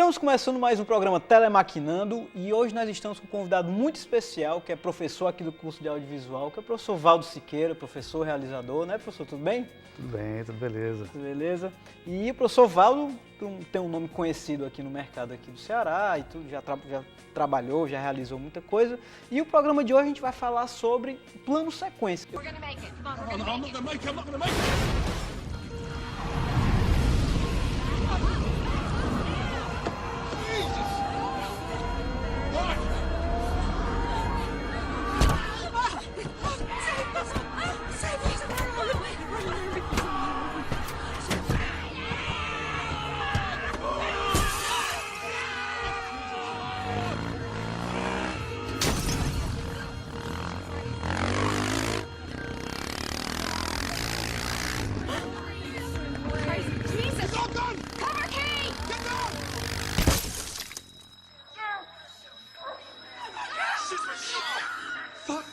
Estamos começando mais um programa Telemaquinando e hoje nós estamos com um convidado muito especial, que é professor aqui do curso de audiovisual, que é o professor Valdo Siqueira, professor realizador, né, professor? Tudo bem? Tudo bem, tudo beleza. Tudo beleza. E o professor Valdo tem um nome conhecido aqui no mercado aqui do Ceará e tudo, já trabalhou, já realizou muita coisa. E o programa de hoje a gente vai falar sobre plano sequência. We're gonna make it. Come on, we're gonna make it. Jesus! Cover Kate! Get down! Fuck!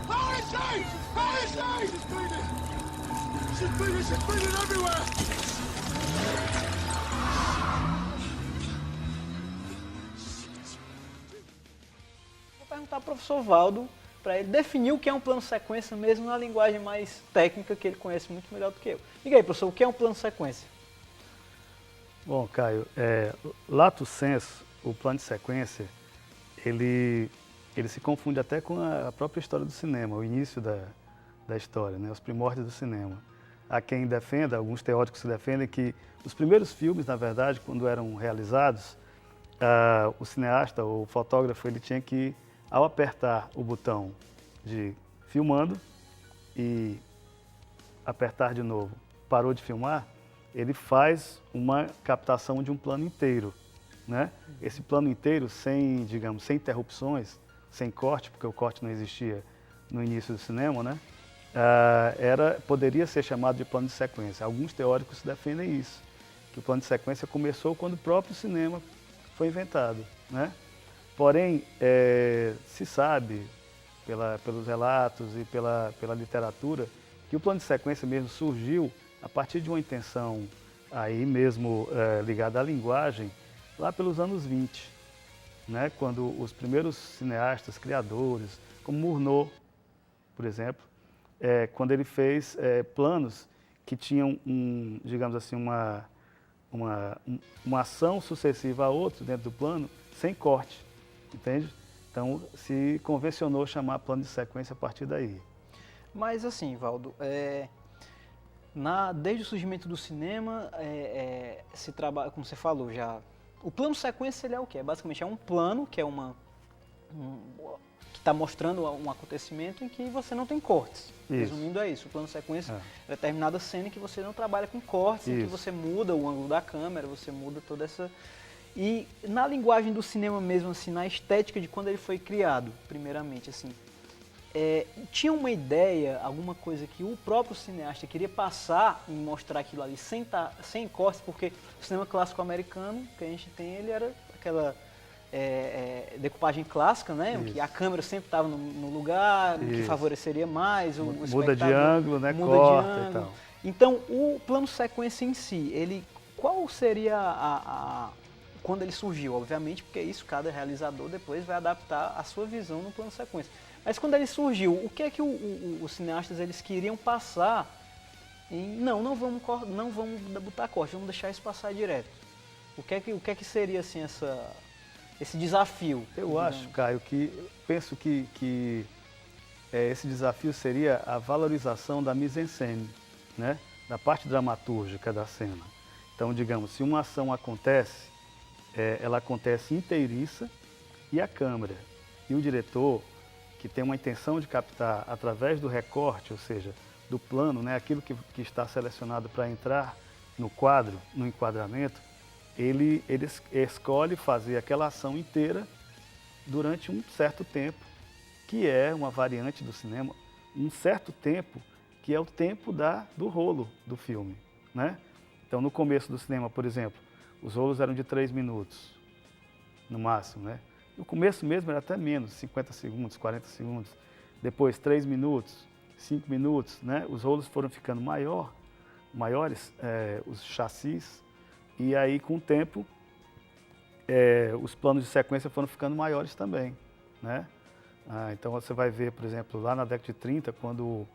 How is she? How is she? She's bleeding! She's bleeding! She's bleeding everywhere! Vou perguntar ao professor Valdo para ele definir o que é um plano sequência mesmo na linguagem mais técnica que ele conhece muito melhor do que eu. Diga aí, professor, o que é um plano sequência? Bom, Caio, lato sensu, o plano de sequência, ele se confunde até com a própria história do cinema, o início da história, né, os primórdios do cinema. Há quem defenda, alguns teóricos que defendem que os primeiros filmes, na verdade, quando eram realizados, o cineasta ou o fotógrafo, ele tinha que, ao apertar o botão de filmando e apertar de novo, parou de filmar, ele faz uma captação de um plano inteiro, né? Esse plano inteiro sem, digamos, sem interrupções, sem corte, porque o corte não existia no início do cinema, né? Poderia ser chamado de plano de sequência. Alguns teóricos defendem isso, que o plano de sequência começou quando o próprio cinema foi inventado, né? Porém, se sabe, pelos relatos e pela literatura, que o plano de sequência mesmo surgiu a partir de uma intenção aí mesmo ligada à linguagem, lá pelos anos 20, né? Quando os primeiros cineastas, criadores, como Murnau, por exemplo, quando ele fez planos que tinham, digamos assim, uma ação sucessiva a outra dentro do plano, sem corte, entende? Então, se convencionou chamar plano de sequência a partir daí. Mas assim, Valdo, desde o surgimento do cinema, se trabalha, como você falou já, o plano sequência ele é o quê? Basicamente é um plano, que é que está mostrando um acontecimento em que você não tem cortes. Isso. Resumindo é isso, o plano sequência é determinada cena em que você não trabalha com cortes, em que você muda o ângulo da câmera, você muda toda essa... E na linguagem do cinema mesmo, assim, na estética de quando ele foi criado, primeiramente, assim, tinha uma ideia, alguma coisa que o próprio cineasta queria passar em mostrar aquilo ali sem cortes, porque o cinema clássico americano que a gente tem, ele era aquela decupagem clássica, né? Em que a câmera sempre estava no lugar, o que favoreceria mais o muda de ângulo, né? Muda Corta de ângulo. e tal. Então, o plano sequência em si, qual seria quando ele surgiu? Obviamente, porque isso cada realizador depois vai adaptar a sua visão no plano sequência. Mas quando ele surgiu, o que é que os cineastas eles queriam passar em não vamos botar corte, vamos deixar isso passar direto. O que é que seria assim esse desafio? Eu acho, Caio, penso que esse desafio seria a valorização da mise-en-scène, né? Da parte dramatúrgica da cena. Então, digamos, se uma ação acontece, ela acontece inteiriça e a câmera e o diretor, que tem uma intenção de captar através do recorte, ou seja, do plano, né, aquilo que está selecionado para entrar no quadro, no enquadramento, ele escolhe fazer aquela ação inteira durante um certo tempo, que é uma variante do cinema, um certo tempo que é o tempo do rolo do filme, né? Então, no começo do cinema, por exemplo, os rolos eram de 3 minutos, no máximo, né? No começo mesmo era até menos, 50 segundos, 40 segundos. depois 3 minutos, 5 minutos, né? Os rolos foram ficando maiores, os chassis, e aí com o tempo os planos de sequência foram ficando maiores também, né? Então você vai ver, por exemplo, lá na década de 30, quando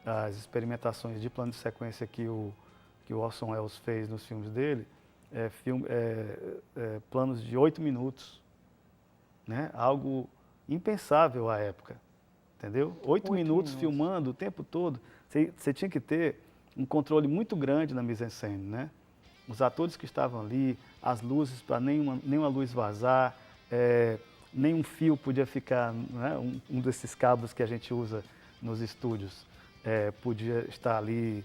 as experimentações de plano de sequência que o Orson Welles fez nos filmes dele, planos de 8 minutos, né? Algo impensável à época, entendeu? 8 minutos filmando o tempo todo, você tinha que ter um controle muito grande na mise-en-scène, né? Os atores que estavam ali, as luzes para nenhuma luz vazar, nenhum fio podia ficar, né? Um desses cabos que a gente usa nos estúdios podia estar ali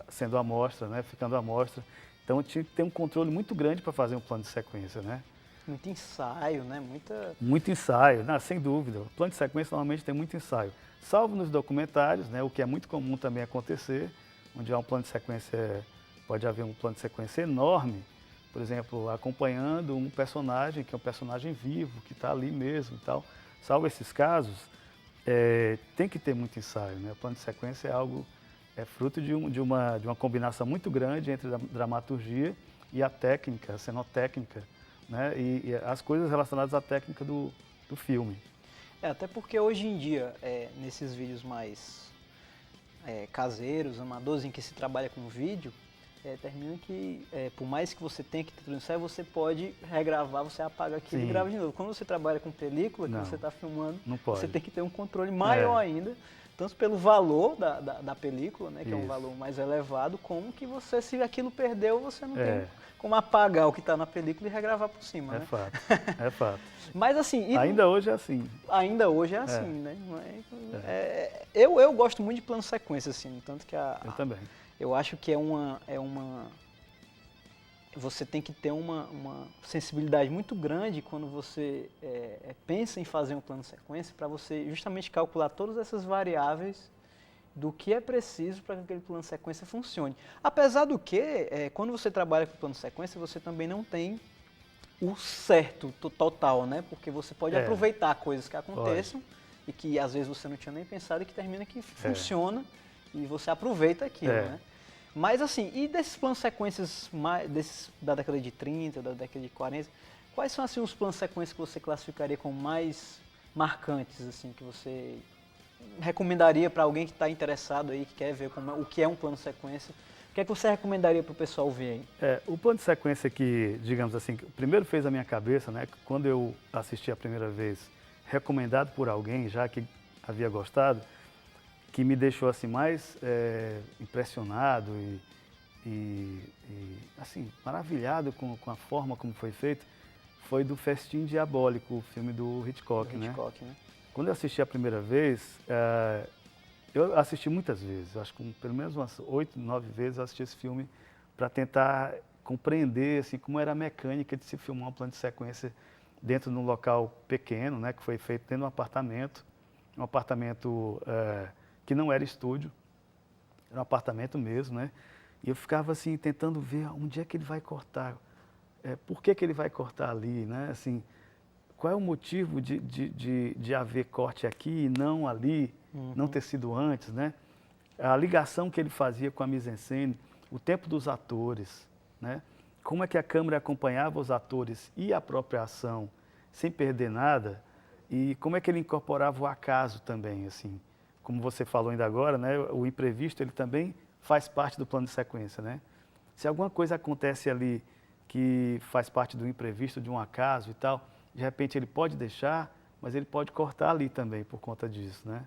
sendo à mostra, né? Ficando à mostra. Então tinha que ter um controle muito grande para fazer um plano de sequência, né? Muito ensaio, né? Muito ensaio, sem dúvida. O plano de sequência normalmente tem muito ensaio. Salvo nos documentários, né? O que é muito comum também acontecer, onde há um plano de sequência, pode haver um plano de sequência enorme, por exemplo, acompanhando um personagem, que é um personagem vivo, que está ali mesmo e tal. Salvo esses casos, tem que ter muito ensaio, né? O plano de sequência é fruto de uma combinação muito grande entre a dramaturgia e a técnica, a cenotécnica, né? E as coisas relacionadas à técnica do filme. Até porque hoje em dia, nesses vídeos mais caseiros, amadores, em que se trabalha com vídeo, termina que, por mais que você tenha que ter tudo ensaio, você pode regravar, você apaga aquilo e grava de novo. Quando você trabalha com película, que você está filmando, você tem que ter um controle maior ainda, tanto pelo valor da película, né, que é um valor mais elevado, como que você, se aquilo perdeu, você não tem como apagar o que está na película e regravar por cima, né? Fato, é fato. Mas assim... Ainda hoje é assim. Ainda hoje é assim, né? Eu gosto muito de plano sequência, assim, tanto que eu também. Eu acho que você tem que ter uma sensibilidade muito grande quando você pensa em fazer um plano de sequência, para você justamente calcular todas essas variáveis do que é preciso para que aquele plano de sequência funcione. Apesar do que, quando você trabalha com plano de sequência, você também não tem o certo total, né? Porque você pode aproveitar coisas que aconteçam e que às vezes você não tinha nem pensado e que termina que funciona e você aproveita aquilo, né? Mas assim, e desses planos sequências da década de 30, da década de 40, quais são assim os planos sequências que você classificaria como mais marcantes, assim, que você recomendaria para alguém que está interessado aí, que quer ver o que é um plano sequência? O que é que você recomendaria para o pessoal ver aí? O plano de sequência que, digamos assim, primeiro fez a minha cabeça, né? Quando eu assisti a primeira vez, recomendado por alguém já que havia gostado, que me deixou assim mais impressionado e assim maravilhado com a forma como foi feito, foi do Festim Diabólico, o filme do Hitchcock, né? Quando eu assisti a primeira vez, eu assisti muitas vezes, acho que pelo menos umas 8, 9 vezes eu assisti esse filme para tentar compreender assim como era a mecânica de se filmar um plano de sequência dentro de um local pequeno, né? Que foi feito dentro de um apartamento que não era estúdio, era um apartamento mesmo, né? E eu ficava assim, tentando ver onde é que ele vai cortar, por que ele vai cortar ali, né? Assim, qual é o motivo de haver corte aqui e não ali, não ter sido antes, né? A ligação que ele fazia com a mise-en-scène, o tempo dos atores, né? Como é que a câmera acompanhava os atores e a própria ação sem perder nada, e como é que ele incorporava o acaso também, assim. Como você falou ainda agora, né, o imprevisto ele também faz parte do plano de sequência, né? Se alguma coisa acontece ali que faz parte do imprevisto, de um acaso e tal, de repente ele pode deixar, mas ele pode cortar ali também por conta disso, né?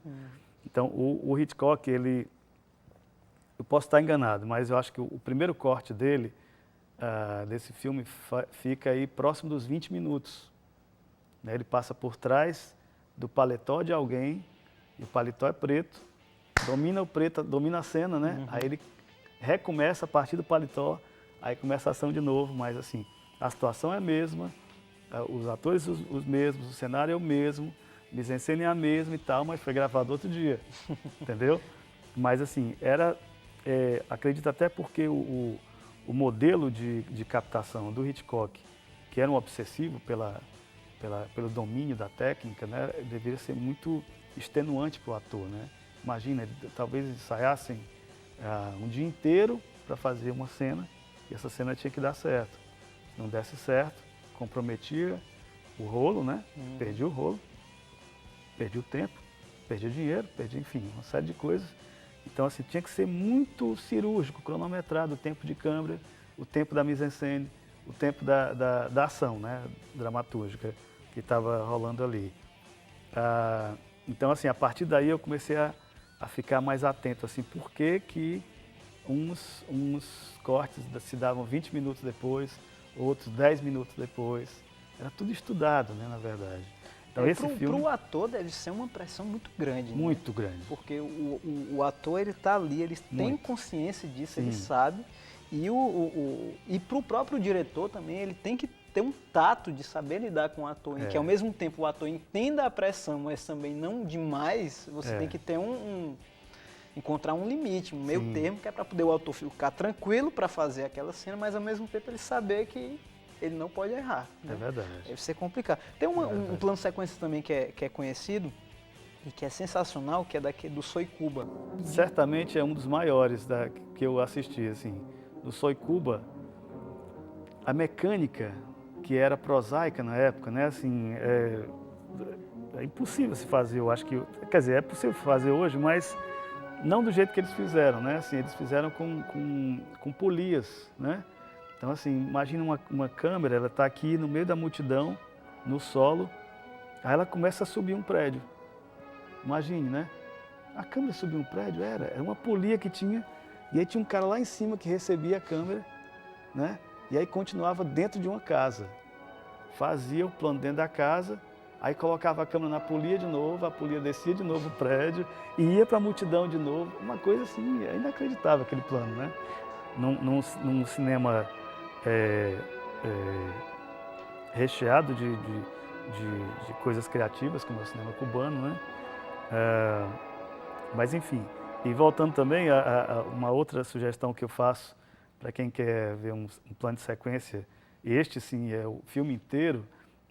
Então o Hitchcock, eu posso estar enganado, mas eu acho que o primeiro corte dele, desse filme, fica aí próximo dos 20 minutos. Né? Ele passa por trás do paletó de alguém, e o paletó é preto, domina a cena, né? Aí ele recomeça a partir do paletó, aí começa a ação de novo, mas assim, a situação é a mesma, os atores os mesmos, o cenário é o mesmo, a mise-en-scène é a mesma e tal, mas foi gravado outro dia, entendeu? Mas assim, acredito até porque o modelo de captação do Hitchcock, que era um obsessivo pelo domínio da técnica, né, deveria ser muito extenuante para o ator, né? Imagina, talvez ensaiassem um dia inteiro para fazer uma cena e essa cena tinha que dar certo. Se não desse certo, comprometia o rolo, né? Perdi o rolo, perdi o tempo, perdi o dinheiro, perdi, enfim, uma série de coisas. Então, assim, tinha que ser muito cirúrgico, cronometrado o tempo de câmera, o tempo da mise-en-scène, o tempo da ação, né, dramatúrgica que estava rolando ali. Então, assim, a partir daí eu comecei a ficar mais atento, assim, por que uns cortes se davam 20 minutos depois, outros 10 minutos depois. Era tudo estudado, né, na verdade. Então, esse filme... Para o ator deve ser uma pressão muito grande. Muito, né? Grande. Porque o ator, ele está ali, ele tem consciência disso, ele sabe. E para o próprio diretor também, ele tem que ter um tato de saber lidar com o ator, em que ao mesmo tempo o ator entenda a pressão, mas também não demais, você tem que ter encontrar um limite, um meio termo, que é para poder o ator ficar tranquilo para fazer aquela cena, mas ao mesmo tempo ele saber que ele não pode errar. Né? É verdade. Deve ser complicado. Tem um plano de sequência também que é conhecido e que é sensacional, que é do Soycuba. Certamente é um dos maiores que eu assisti, assim. Do Soycuba, a mecânica que era prosaica na época, né, assim, é impossível se fazer, eu acho que, quer dizer, é possível fazer hoje, mas não do jeito que eles fizeram, né, assim, eles fizeram com polias, né, então, assim, imagina uma câmera, ela está aqui no meio da multidão, no solo, aí ela começa a subir um prédio, imagine, né, a câmera subir um prédio, era uma polia que tinha, e aí tinha um cara lá em cima que recebia a câmera, né? E aí continuava dentro de uma casa. Fazia o plano dentro da casa, aí colocava a câmera na polia de novo, a polia descia de novo o prédio e ia para a multidão de novo. Uma coisa assim, é inacreditável aquele plano, né? Num cinema recheado de coisas criativas, como é o cinema cubano, né? Mas enfim, e voltando também a uma outra sugestão que eu faço para quem quer ver um plano de sequência, este sim é o filme inteiro,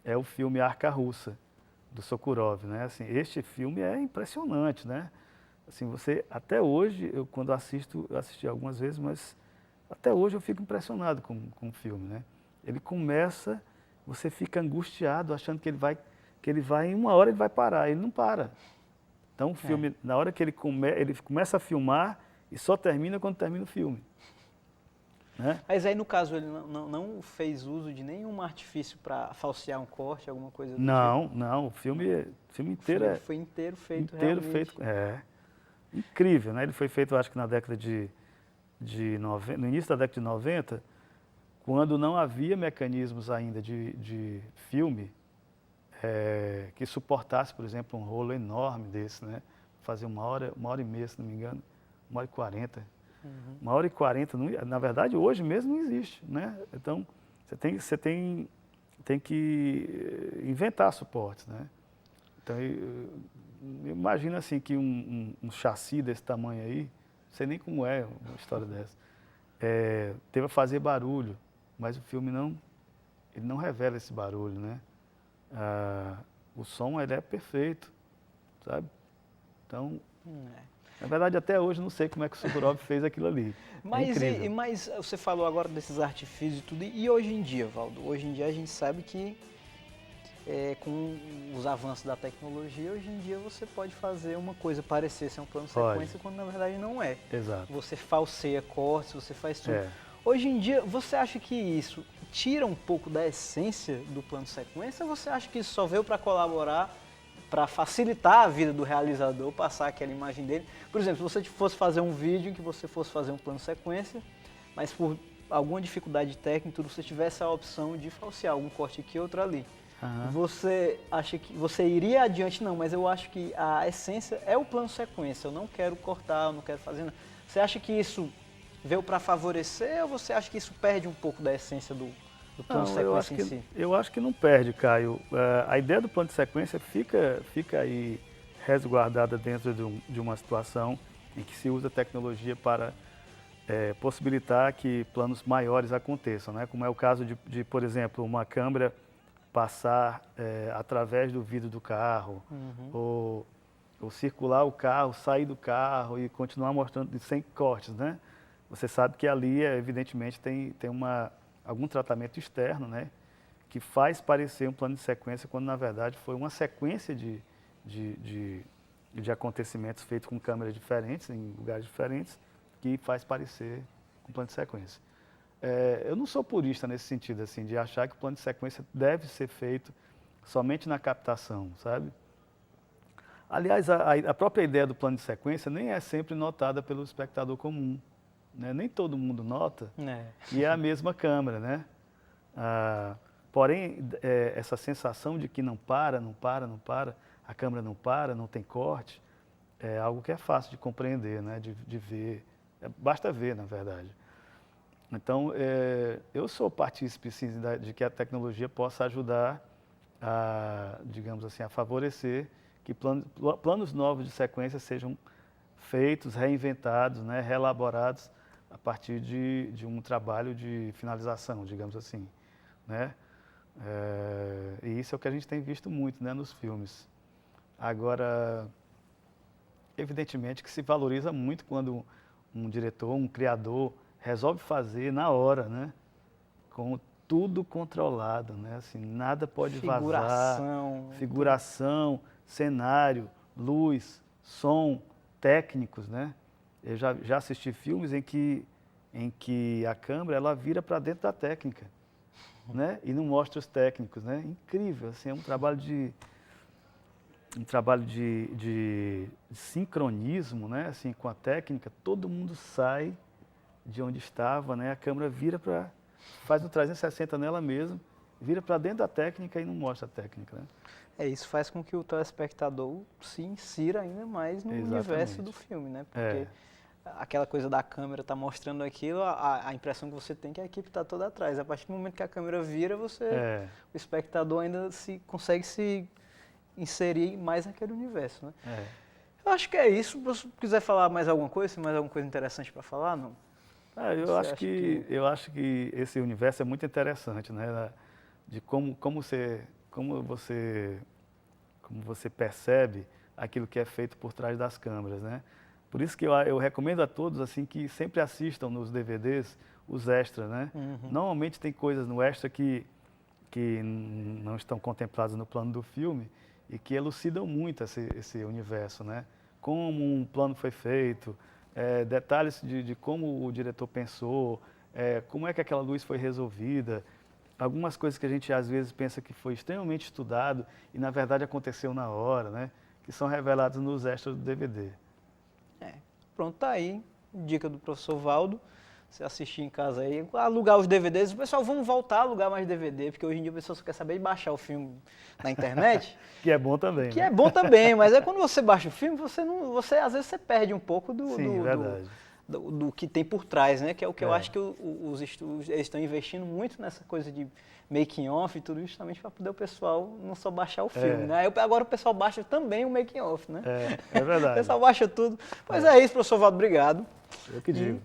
é o filme Arca Russa, do Sokurov, né? Assim, este filme é impressionante, né? Assim, até hoje, eu quando assisto, eu assisti algumas vezes, mas até hoje eu fico impressionado com o filme, né? Ele começa, você fica angustiado, achando que ele vai, em uma hora ele vai parar, ele não para. Então o filme, na hora que ele começa a filmar e só termina quando termina o filme. Né? Mas aí no caso ele não fez uso de nenhum artifício para falsear um corte, alguma coisa do tipo? Não, o filme inteiro foi inteiro feito inteiro realmente. feito, incrível, né? Ele foi feito, acho que na década de 90, no início da década de 90, quando não havia mecanismos ainda de filme que suportasse, por exemplo, um rolo enorme desse, né? Fazer uma hora e meia, se não me engano, 1h40. Uma hora e 40, na verdade, hoje mesmo não existe, né? Então, você tem que inventar suportes, né? Então, imagina assim que um chassi desse tamanho aí, não sei nem como é uma história dessa, teve a fazer barulho, mas o filme ele não revela esse barulho, né? O som, ele é perfeito, sabe? Então, na verdade, até hoje, não sei como é que o Sokurov fez aquilo ali. Mas você falou agora desses artifícios e tudo, e hoje em dia, Valdo? Hoje em dia a gente sabe que com os avanços da tecnologia, hoje em dia você pode fazer uma coisa parecer ser um plano de sequência, quando na verdade não é. Exato. Você falseia cortes, você faz tudo. Hoje em dia, você acha que isso tira um pouco da essência do plano de sequência, ou você acha que isso só veio para colaborar, para facilitar a vida do realizador, passar aquela imagem dele? Por exemplo, se você fosse fazer um vídeo em que você fosse fazer um plano de sequência, mas por alguma dificuldade técnica, você tivesse a opção de falsear algum corte aqui e outro ali. Você acha que você iria adiante? Não, mas eu acho que a essência é o plano de sequência. Eu não quero cortar, eu não quero fazer nada. Você acha que isso veio para favorecer ou você acha que isso perde um pouco da essência do plano de sequência em si? Eu acho que não perde, Caio. A ideia do plano de sequência fica aí resguardada dentro de uma situação em que se usa tecnologia para possibilitar que planos maiores aconteçam, né? Como é o caso de, por exemplo, uma câmera passar através do vidro do carro, ou circular o carro, sair do carro e continuar mostrando sem cortes, né? Você sabe que ali, evidentemente, tem algum tratamento externo, né? Que faz parecer um plano de sequência, quando na verdade foi uma sequência de acontecimentos feitos com câmeras diferentes, em lugares diferentes, que faz parecer um plano de sequência. Eu não sou purista nesse sentido, assim, de achar que o plano de sequência deve ser feito somente na captação, sabe? Aliás, a própria ideia do plano de sequência nem é sempre notada pelo espectador comum, né? Nem todo mundo nota, e é a mesma câmera, né? Porém, essa sensação de que não para, a câmera não para, não tem corte, é algo que é fácil de compreender, né? De ver, basta ver, na verdade. Então, eu sou partícipe, sim, de que a tecnologia possa ajudar digamos assim, a favorecer que planos novos de sequência sejam feitos, reinventados, né, reelaborados a partir de um trabalho de finalização, digamos assim, né? E isso é o que a gente tem visto muito, né, nos filmes. Agora, evidentemente que se valoriza muito quando um diretor, um criador, resolve fazer na hora, né? Com tudo controlado, né? Assim, nada pode vazar. Figuração, cenário, luz, som, técnicos, né? Eu já assisti filmes em que a câmera ela vira para dentro da técnica, né? E não mostra os técnicos, né? Incrível, assim, é um trabalho de sincronismo, né? Assim, com a técnica, todo mundo sai de onde estava, né? A câmera vira faz um 360 nela mesma, vira para dentro da técnica e não mostra a técnica, né? Isso faz com que o telespectador se insira ainda mais no universo do filme, né? Porque aquela coisa da câmera tá mostrando aquilo, a impressão que você tem é que a equipe está toda atrás. A partir do momento que a câmera vira, o espectador ainda consegue se inserir mais naquele universo, né? Eu acho que é isso. Se você quiser falar mais alguma coisa, mais alguma coisa interessante para falar, não? Eu acho que esse universo é muito interessante, né? De como você percebe aquilo que é feito por trás das câmeras, né? Por isso que eu recomendo a todos assim que sempre assistam nos DVDs os extras, né? Normalmente tem coisas no extra que não estão contempladas no plano do filme e que elucidam muito esse universo, né? Como um plano foi feito, detalhes de como o diretor pensou, como é que aquela luz foi resolvida, algumas coisas que a gente às vezes pensa que foi extremamente estudado e na verdade aconteceu na hora, né? Que são revelados nos extras do DVD. Pronto, tá aí, dica do professor Valdo. Você assistir em casa aí, alugar os DVDs. O pessoal, vamos voltar a alugar mais DVD, porque hoje em dia o pessoal só quer saber de baixar o filme na internet. Que é bom também, Que né? é bom também, mas quando você baixa o filme, às vezes você perde um pouco do que tem por trás, né? Que é o que eu acho que os estúdios estão investindo muito nessa coisa de making off e tudo, justamente para poder o pessoal não só baixar o filme, né? Agora o pessoal baixa também o making off, né? É verdade. O pessoal baixa tudo. Pois é isso, professor Valdo, obrigado. Eu que digo.